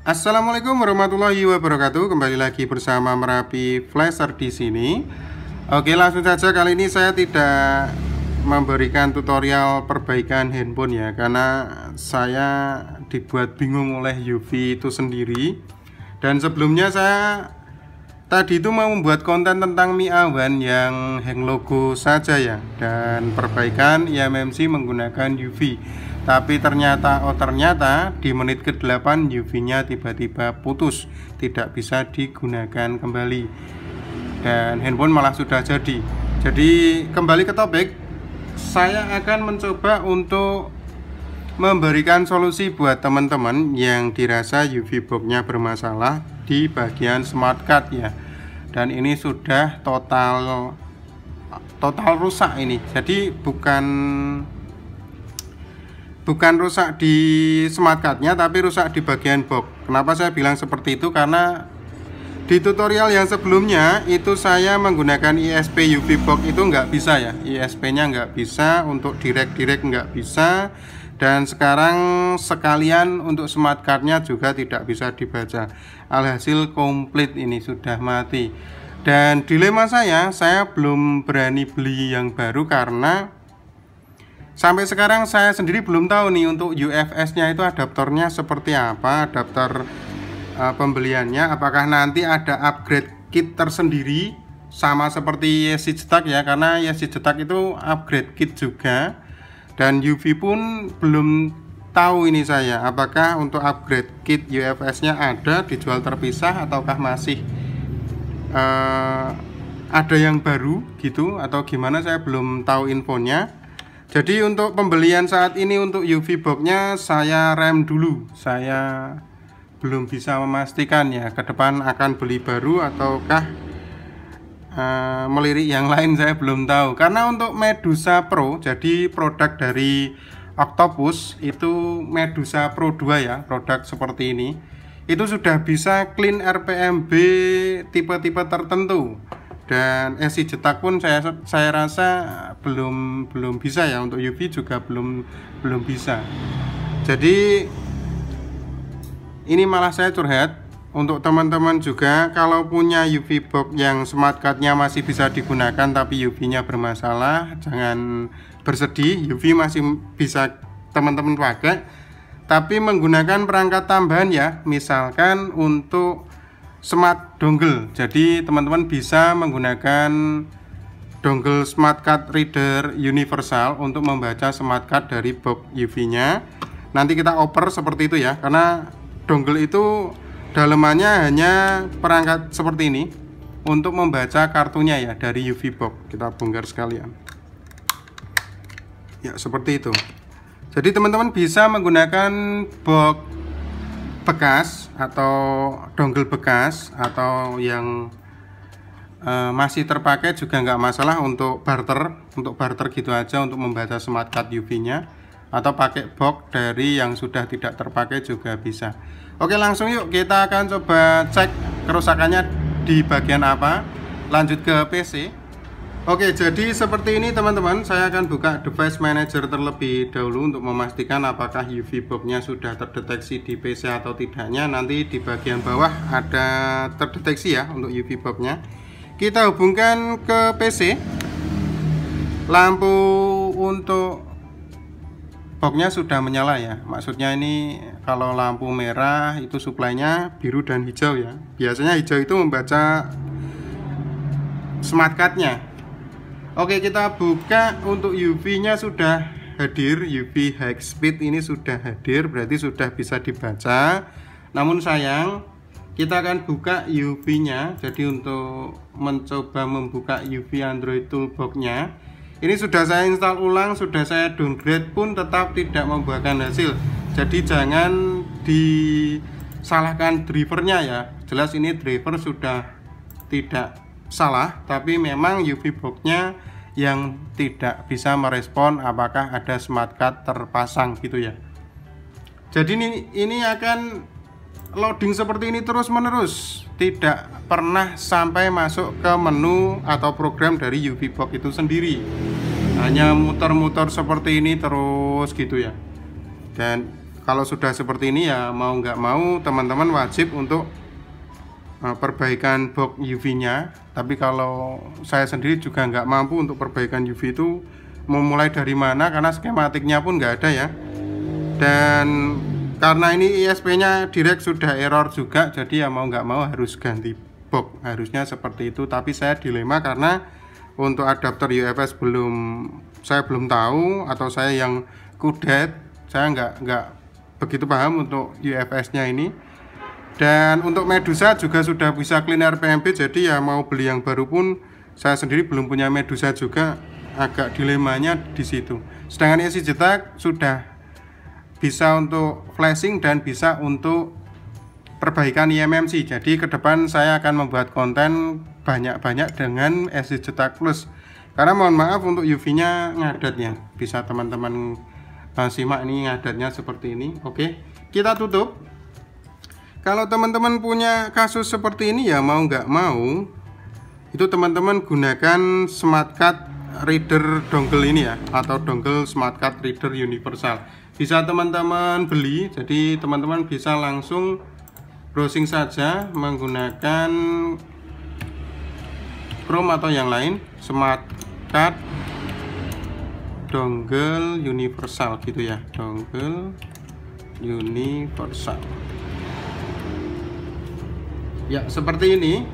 Assalamualaikum warahmatullahi wabarakatuh. Kembali lagi bersama Merapi Flasher di sini. Oke, langsung saja. Kali ini saya tidak memberikan tutorial perbaikan handphone ya, karena saya dibuat bingung oleh UV itu sendiri. Dan sebelumnya saya tadi itu mau membuat konten tentang Mi A1 yang hang logo saja ya, dan perbaikan eMMC menggunakan UV. Tapi ternyata di menit ke-8 UV-nya tiba-tiba putus, tidak bisa digunakan kembali. Dan handphone malah sudah jadi. Jadi kembali ke topik, saya akan mencoba untuk memberikan solusi buat teman-teman yang dirasa UV box-nya bermasalah di bagian smart card ya. Dan ini sudah total rusak ini. Jadi bukan rusak di smart card-nya, tapi rusak di bagian box. Kenapa saya bilang seperti itu? Karena di tutorial yang sebelumnya itu saya menggunakan ISP UV box itu nggak bisa ya, ISP-nya nggak bisa, untuk direct nggak bisa, dan sekarang sekalian untuk smart card-nya juga tidak bisa dibaca. Alhasil komplit ini sudah mati. Dan dilema saya belum berani beli yang baru karena sampai sekarang saya sendiri belum tahu nih untuk UFS-nya itu adaptornya seperti apa, adaptor pembeliannya. Apakah nanti ada upgrade kit tersendiri sama seperti Yesi Cetak ya, karena Yesi Cetak itu upgrade kit juga. Dan UV pun belum tahu ini saya, apakah untuk upgrade kit UFS-nya ada dijual terpisah ataukah masih ada yang baru gitu atau gimana, saya belum tahu infonya. Jadi untuk pembelian saat ini untuk UV box-nya saya rem dulu. Saya belum bisa memastikan ya, ke depan akan beli baru ataukah melirik yang lain, saya belum tahu. Karena untuk Medusa Pro, jadi produk dari Octopus, itu Medusa Pro 2 ya, produk seperti ini, itu sudah bisa clean RPMB tipe-tipe tertentu. Dan Yesi Cetak pun saya rasa belum bisa ya, untuk UV juga belum bisa. Jadi ini malah saya curhat untuk teman-teman juga, kalau punya UV box yang smart card-nya masih bisa digunakan tapi UV-nya bermasalah, jangan bersedih, UV masih bisa teman-teman pakai, tapi menggunakan perangkat tambahan ya, misalkan untuk smart dongle. Jadi teman-teman bisa menggunakan dongle smart card reader universal untuk membaca smart card dari box UV-nya. Nanti kita oper seperti itu ya, karena dongle itu dalemannya hanya perangkat seperti ini untuk membaca kartunya ya dari UV box. Kita bongkar sekalian. Ya, seperti itu. Jadi teman-teman bisa menggunakan box bekas atau dongle bekas atau yang masih terpakai juga nggak masalah, untuk barter gitu aja untuk membaca smart card UV-nya, atau pakai box dari yang sudah tidak terpakai juga bisa. Oke, langsung yuk kita akan coba cek kerusakannya di bagian apa. Lanjut ke PC. Oke, jadi seperti ini teman-teman, saya akan buka device manager terlebih dahulu untuk memastikan apakah UV box-nya sudah terdeteksi di PC atau tidaknya. Nanti di bagian bawah ada terdeteksi ya untuk UV box-nya. Kita hubungkan ke PC. Lampu untuk box-nya sudah menyala ya. Maksudnya ini kalau lampu merah itu suplainya biru dan hijau ya. Biasanya hijau itu membaca smart card-nya. Oke, kita buka. Untuk UV-nya sudah hadir, UV high speed ini sudah hadir, berarti sudah bisa dibaca. Namun sayang, kita akan buka UV-nya. Jadi untuk mencoba membuka UV Android Toolbox-nya, ini sudah saya install ulang, sudah saya downgrade pun tetap tidak membuahkan hasil. Jadi jangan disalahkan drivernya ya. Jelas ini driver sudah tidak salah, tapi memang UV box-nya yang tidak bisa merespon apakah ada smart card terpasang gitu ya. Jadi ini akan loading seperti ini terus menerus, tidak pernah sampai masuk ke menu atau program dari UV box itu sendiri, hanya muter-muter seperti ini terus gitu ya. Dan kalau sudah seperti ini ya mau nggak mau teman-teman wajib untuk perbaikan box UV-nya. Tapi kalau saya sendiri juga nggak mampu untuk perbaikan UV itu memulai dari mana, karena skematiknya pun nggak ada ya. Dan karena ini ISP-nya direct sudah error juga, jadi ya mau nggak mau harus ganti box, harusnya seperti itu. Tapi saya dilema karena untuk adapter UFS saya belum tahu, atau saya yang kudet, saya nggak begitu paham untuk UFS-nya ini. Dan untuk Medusa juga sudah bisa clean RPMP, jadi ya mau beli yang baru pun saya sendiri belum punya Medusa juga, agak dilemanya di situ. Sedangkan EasyJet sudah bisa untuk flashing dan bisa untuk perbaikan eMMC. Jadi ke depan saya akan membuat konten banyak-banyak dengan EasyJet Plus. Karena mohon maaf untuk UV-nya ngadatnya, bisa teman-teman simak ini ngadatnya seperti ini. Oke, kita tutup. Kalau teman-teman punya kasus seperti ini ya mau nggak mau itu teman-teman gunakan Smart Card Reader dongle ini ya, atau dongle Smart Card Reader universal. Bisa teman-teman beli, jadi teman-teman bisa langsung browsing saja menggunakan Chrome atau yang lain, Smart Card dongle universal gitu ya, dongle universal. Ya seperti ini.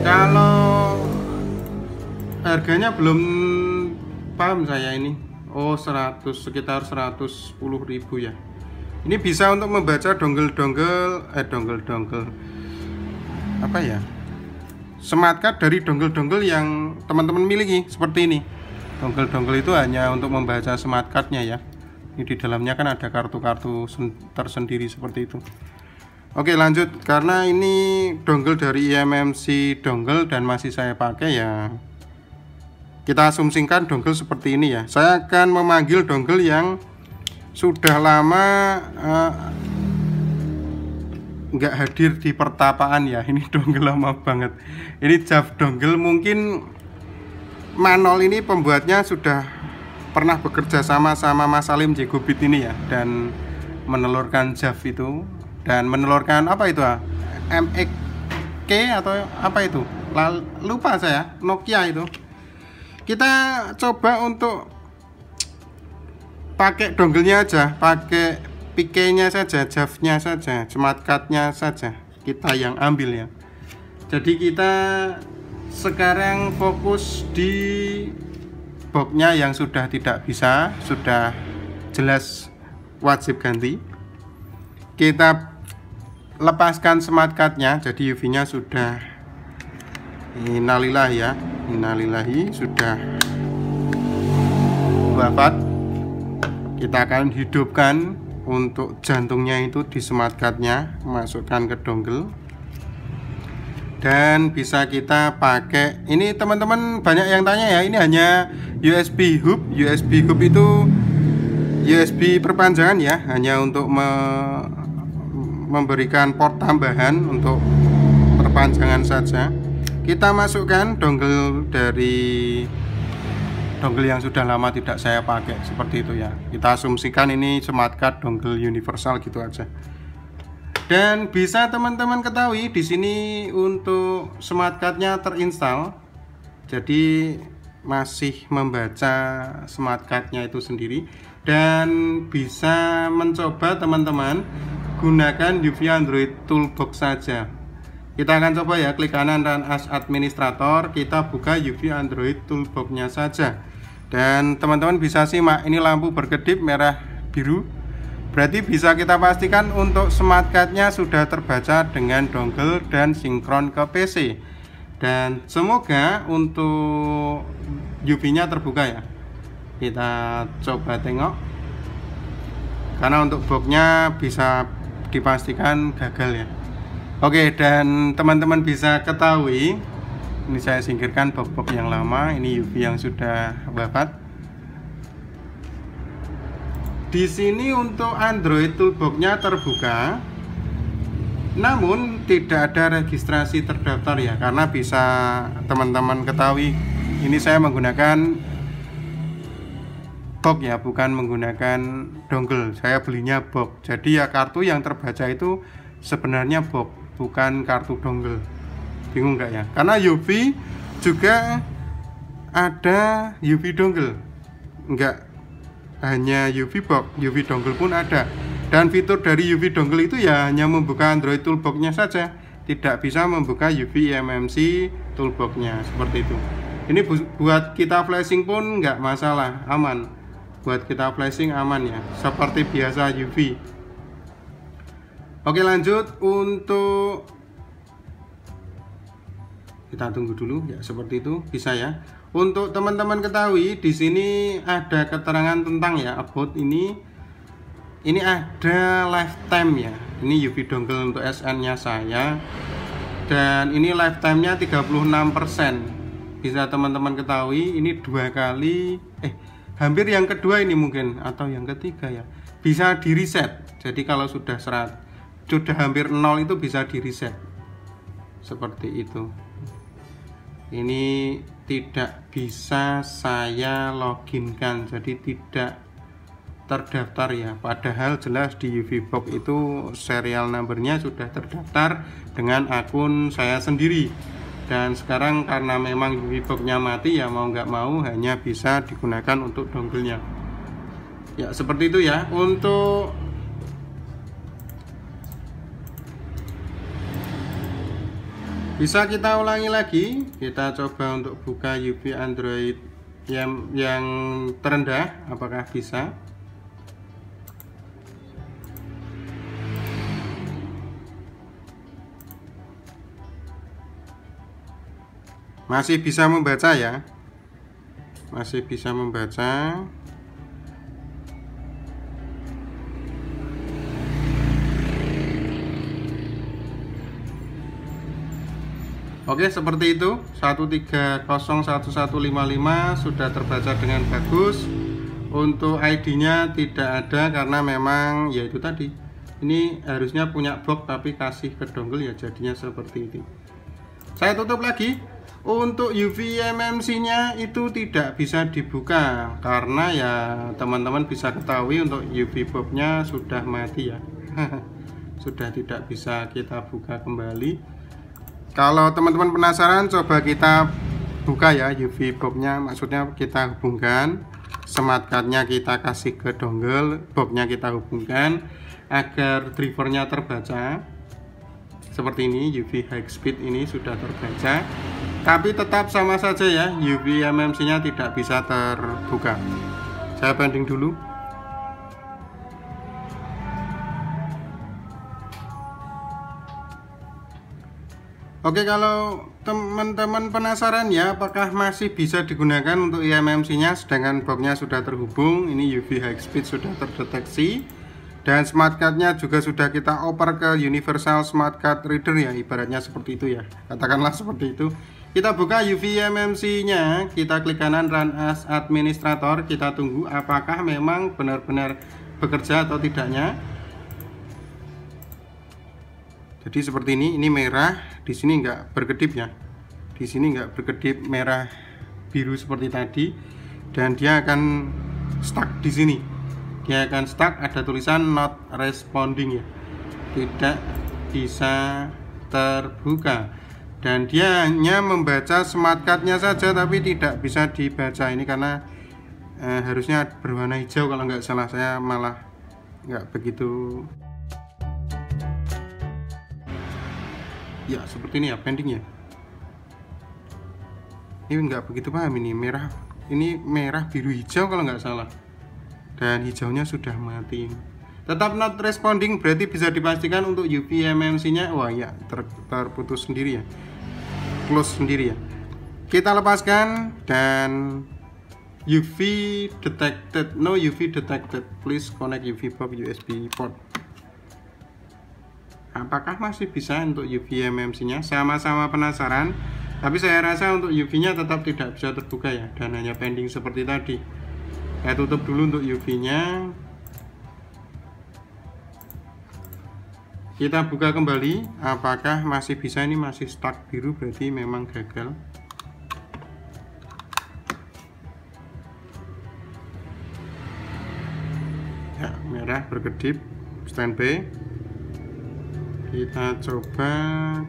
Kalau harganya belum paham saya ini. Oh, sekitar 110.000 ya. Ini bisa untuk membaca dongle apa ya, Smart Card dari dongle yang teman-teman miliki seperti ini. Dongle itu hanya untuk membaca Smart Card-nya ya. Ini di dalamnya kan ada kartu-kartu tersendiri seperti itu. Oke, lanjut. Karena ini dongle dari eMMC dongle dan masih saya pakai ya, kita asumsikan dongle seperti ini ya. Saya akan memanggil dongle yang sudah lama nggak hadir di pertapaan ya. Ini dongle lama banget. Ini JAV dongle, mungkin Manol ini pembuatnya sudah pernah bekerja sama Mas Salim Jegobit ini ya, dan menelurkan JAV itu, dan menelurkan apa itu MXK atau apa itu, lupa saya, Nokia itu. Kita coba untuk pakai dongle-nya aja, pakai PK-nya saja, JAV-nya saja, Smart Card-nya saja kita yang ambil ya. Jadi kita sekarang fokus di box-nya yang sudah tidak bisa, sudah jelas wajib ganti. Kita lepaskan Smart Card-nya, jadi UV-nya sudah innalillahi ya, innalillahi sudah wafat. Kita akan hidupkan untuk jantungnya itu di Smart Card-nya, masukkan ke dongle, dan bisa kita pakai. Ini teman-teman banyak yang tanya ya, ini hanya USB hub. USB hub itu USB perpanjangan ya, hanya untuk memberikan port tambahan untuk perpanjangan saja. Kita masukkan dongle dari dongle yang sudah lama tidak saya pakai seperti itu ya. Kita asumsikan ini Smart Card dongle universal gitu aja. Dan bisa teman-teman ketahui di sini untuk Smart Card-nya terinstall. Jadi masih membaca Smart Card-nya itu sendiri, dan bisa mencoba teman-teman gunakan UV Android Toolbox saja. Kita akan coba ya, klik kanan Run as Administrator, kita buka UV Android Toolbox-nya saja. Dan teman-teman bisa simak, ini lampu berkedip merah biru. Berarti bisa kita pastikan untuk Smart Card-nya sudah terbaca dengan dongle dan sinkron ke PC. Dan semoga untuk UV-nya terbuka ya. Kita coba tengok. Karena untuk box-nya bisa dipastikan gagal ya. Oke, dan teman-teman bisa ketahui, ini saya singkirkan box-box yang lama, ini UV yang sudah wafat. Di sini untuk Android Toolbox-nya terbuka, namun tidak ada registrasi terdaftar ya, karena bisa teman-teman ketahui ini saya menggunakan box ya, bukan menggunakan dongle. Saya belinya box. Jadi ya kartu yang terbaca itu sebenarnya box, bukan kartu dongle. Bingung nggak ya? Karena UV juga ada UV dongle, nggak hanya UV box, UV dongle pun ada. Dan fitur dari UV dongle itu ya hanya membuka Android Toolbox-nya saja, tidak bisa membuka UV eMMC Toolbox-nya, seperti itu. Ini buat kita flashing pun nggak masalah, aman. Buat kita flashing aman ya, seperti biasa UV. Oke, lanjut. Untuk kita tunggu dulu ya, seperti itu bisa ya. Untuk teman-teman ketahui, di sini ada keterangan tentang ya about ini ada lifetime ya. Ini UV dongle untuk SN-nya saya, dan ini lifetime-nya 36%. Bisa teman-teman ketahui, ini 2 kali, hampir yang kedua ini mungkin, atau yang ketiga ya, bisa di reset. Jadi kalau sudah hampir 0 itu bisa di reset, seperti itu. Ini tidak bisa saya loginkan, jadi tidak terdaftar ya. Padahal jelas di UV box itu serial numbernya sudah terdaftar dengan akun saya sendiri. Dan sekarang karena memang UV box-nya mati ya, mau nggak mau hanya bisa digunakan untuk dongle-nya. Ya seperti itu ya. Untuk bisa kita ulangi lagi, kita coba untuk buka UV Android yang terendah, apakah bisa? Masih bisa membaca ya, masih bisa membaca. Oke, seperti itu. 1301155 sudah terbaca dengan bagus. Untuk ID-nya tidak ada karena memang ya itu tadi. Ini harusnya punya box tapi kasih ke dongle ya, jadinya seperti itu. Saya tutup lagi. Untuk UV eMMC-nya itu tidak bisa dibuka karena ya teman-teman bisa ketahui untuk UV box-nya sudah mati ya. Sudah tidak bisa kita buka kembali. Kalau teman-teman penasaran, coba kita buka ya UV box-nya, maksudnya kita hubungkan, smart card-nya kita kasih ke dongle, box-nya kita hubungkan agar drivernya terbaca. Seperti ini, UV high speed ini sudah terbaca, tapi tetap sama saja ya, UV eMMC-nya tidak bisa terbuka. Saya banding dulu. Oke, kalau teman-teman penasaran ya apakah masih bisa digunakan untuk eMMC-nya sedangkan box-nya sudah terhubung, ini UV high speed sudah terdeteksi dan smart card-nya juga sudah kita oper ke universal smart card reader ya, ibaratnya seperti itu ya, katakanlah seperti itu. Kita buka UV eMMC-nya, kita klik kanan run as administrator, kita tunggu apakah memang benar-benar bekerja atau tidaknya. Jadi seperti ini merah, di sini nggak berkedip ya, di sini nggak berkedip merah biru seperti tadi, dan dia akan stuck di sini. Dia akan stuck, ada tulisan not responding ya, tidak bisa terbuka, dan dia hanya membaca smart card-nya saja tapi tidak bisa dibaca. Ini karena harusnya berwarna hijau kalau nggak salah, saya malah nggak begitu. Ya seperti ini ya, pending ya. Ini nggak begitu paham, ini merah, ini merah biru hijau kalau nggak salah, dan hijaunya sudah mati. Tetap not responding, berarti bisa dipastikan untuk UV eMMC-nya wah ya terputus sendiri ya, close sendiri ya. Kita lepaskan dan UV detected, no UV detected, please connect UV box USB port. Apakah masih bisa untuk UV eMMC-nya? Sama-sama penasaran, tapi saya rasa untuk UV-nya tetap tidak bisa terbuka ya, dan hanya pending seperti tadi. Saya tutup dulu untuk UV-nya. Kita buka kembali, apakah masih bisa? Ini masih stuck biru, berarti memang gagal. berkedip, standby. Kita coba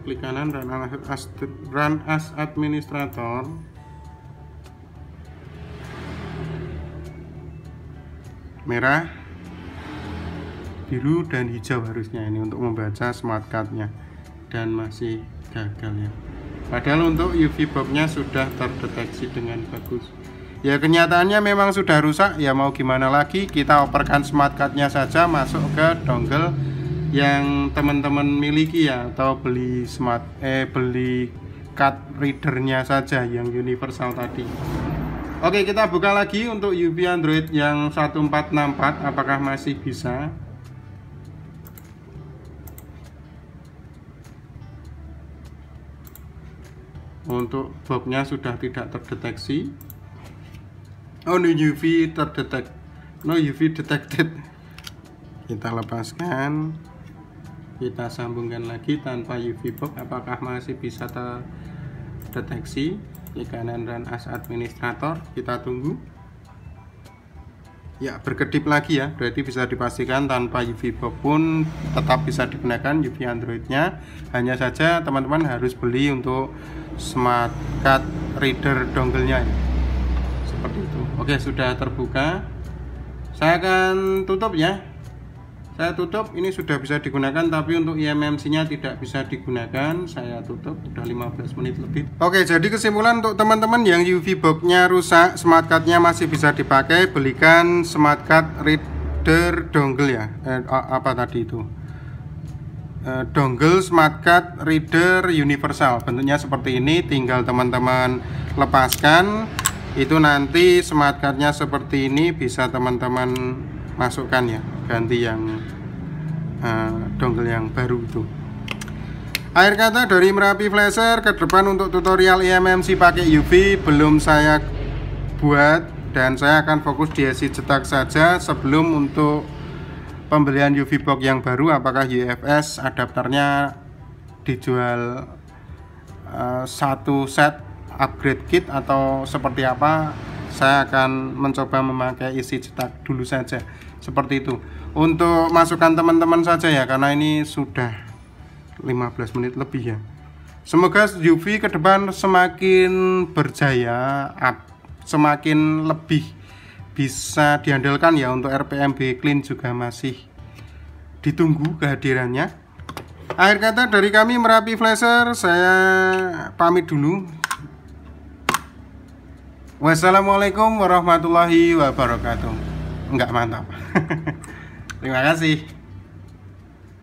klik kanan, run as administrator. Merah, biru, dan hijau harusnya ini untuk membaca smart card-nya, dan masih gagal ya. Padahal untuk UV box-nya sudah terdeteksi dengan bagus. Ya kenyataannya memang sudah rusak, ya mau gimana lagi, kita operkan smart card-nya saja masuk ke dongle yang teman-teman miliki ya, atau beli beli card readernya saja yang universal tadi. Oke, kita buka lagi untuk UV Android yang 1464, apakah masih bisa. Untuk boxnya sudah tidak terdeteksi. Oh, no UV terdetek, no UV detected. Kita lepaskan, kita sambungkan lagi tanpa UV box, apakah masih bisa terdeteksi. Klik kanan run as administrator, kita tunggu. Ya, berkedip lagi ya, berarti bisa dipastikan tanpa UV box pun tetap bisa digunakan UV Androidnya. Hanya saja teman-teman harus beli untuk smart card reader dongle-nya seperti itu. Oke, sudah terbuka. Saya akan tutup ya. Saya tutup, ini sudah bisa digunakan, tapi untuk eMMC-nya tidak bisa digunakan. Saya tutup, udah 15 menit lebih. Oke, jadi kesimpulan untuk teman-teman yang UV box-nya rusak, smart card-nya masih bisa dipakai, belikan smart card reader dongle ya. Apa tadi itu? Dongle smart card reader universal. Bentuknya seperti ini, tinggal teman-teman lepaskan. Itu nanti smart card-nya seperti ini, bisa teman-teman masukkan ya, ganti yang dongle yang baru itu. Akhir kata dari Merapi Flasher, ke depan untuk tutorial eMMC pakai UV belum saya buat, dan saya akan fokus di IC cetak saja sebelum untuk pembelian UV box yang baru. Apakah UFS adapternya dijual satu set upgrade kit atau seperti apa, saya akan mencoba memakai isi cetak dulu saja, seperti itu. Untuk masukan teman-teman saja ya, karena ini sudah 15 menit lebih ya. Semoga UV ke depan semakin berjaya, semakin lebih bisa diandalkan ya. Untuk RPMB Clean juga masih ditunggu kehadirannya. Akhir kata dari kami Merapi Flasher, saya pamit dulu. Wassalamualaikum warahmatullahi wabarakatuh. Enggak, mantap. Terima kasih.